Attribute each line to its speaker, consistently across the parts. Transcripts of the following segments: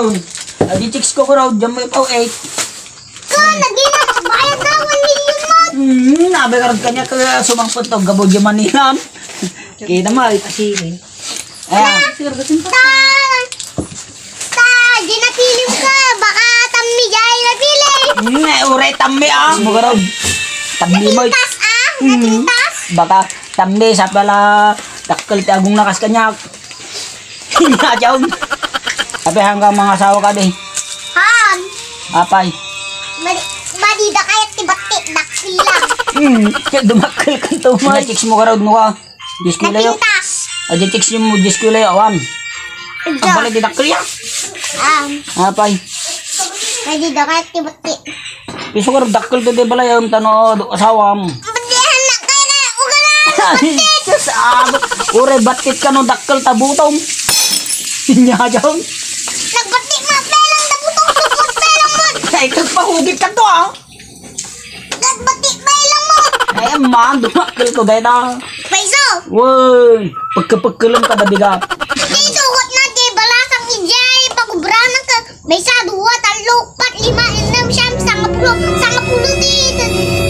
Speaker 1: raw. Adi chicks ko raw, dyan mo ikaw 8.
Speaker 2: Naging bayad na 1 million mo.
Speaker 1: Nabikarag kanya ka sumangpot to, gabo dyan Manila. Kita mo, ipasirin. Ayan.
Speaker 2: Di napili mo ka. Baka tammi jay napili.
Speaker 1: Ure, tambi Mga raw. Tambi mo.
Speaker 2: Natintas Natintas.
Speaker 1: Baka tambi sa pala dakkel ti agong nakas kanya. Hinadyaw. Tapi hanggang mga asawa ka di.
Speaker 2: Han.
Speaker 1: Apay.
Speaker 2: Madida kaya tibati nakilang.
Speaker 1: Kaya dumakkel ka to mo. Chicks mo ka raw mo ka. Diyos ko layo.
Speaker 2: Natintas.
Speaker 1: Adi chicks mo, Diyos ko layo. Awan. Ang balik di dakkel ya. Apay.
Speaker 2: Madida kaya tibati.
Speaker 1: Piso ka raw dakkel to di balay ang tano asawa mo.
Speaker 2: Badihan na kaya ugalan.
Speaker 1: Diyos abot. Ure batit ka no dakkel tabutong. Hinadyaw.
Speaker 2: Nagbati mapelang nabutong supot pelang mo.
Speaker 1: Ay, kagpahugit ka to
Speaker 2: Nagbati pelang mo.
Speaker 1: Ay, man, dumakil ko dahil
Speaker 2: Paiso.
Speaker 1: Woy, pagkapagkalam ka na bigat.
Speaker 2: Dito hot na di balasang ijay pagubranan ka. May sa 2, 3, 4, 5, 6, 7, 10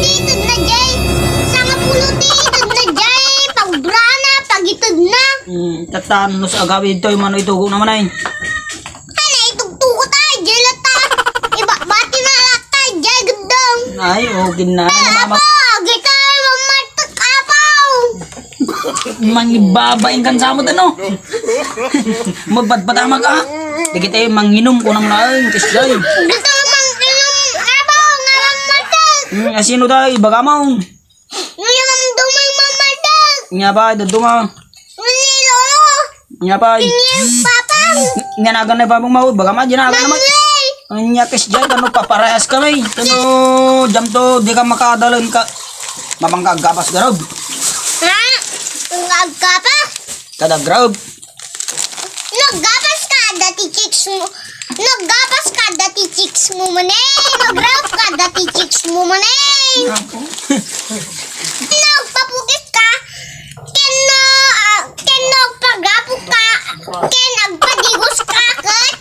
Speaker 2: dito na jay. 10 dito na jay pagubrana pagitod na.
Speaker 1: Tatan, sa agawin ito, yung mano itugo naman ay.
Speaker 2: Ano itugtugo tayo jay lata. Iba bati na lata jay gandang.
Speaker 1: Ay, okay na.
Speaker 2: Apa kita mamartot apaw.
Speaker 1: Mangibabain kan sa mo ano? Mabadbata mag Di kita yung manginom ko ng naing, kisday.
Speaker 2: Dito mang inom apaw nga mamartot.
Speaker 1: Sino tayo, baga mo.
Speaker 2: Ngayon ang dumay mamartot.
Speaker 1: Nga ba, dudunga.
Speaker 2: Nilolo.
Speaker 1: Nga ba,
Speaker 2: Papa.
Speaker 1: nganagan na babang mawid, baga ma, ginagan naman.
Speaker 2: Mangay.
Speaker 1: Anya kisday, kano paparehas kami. Kano, jam to, di ka makadalan ka. Mamangkagapas garab.
Speaker 2: Ha? Nagkapas?
Speaker 1: Kada grab.
Speaker 2: Naggapas ka dati chicks mo. Naggapas ka dati chicks mo manay. Nagrap ka dati chicks mo manay. Nagpapukis ka. Ken nagpagapok ka. Ken nagpadigos ka kat.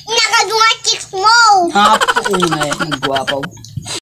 Speaker 2: Nakadunga chicks mo.
Speaker 1: Hapo na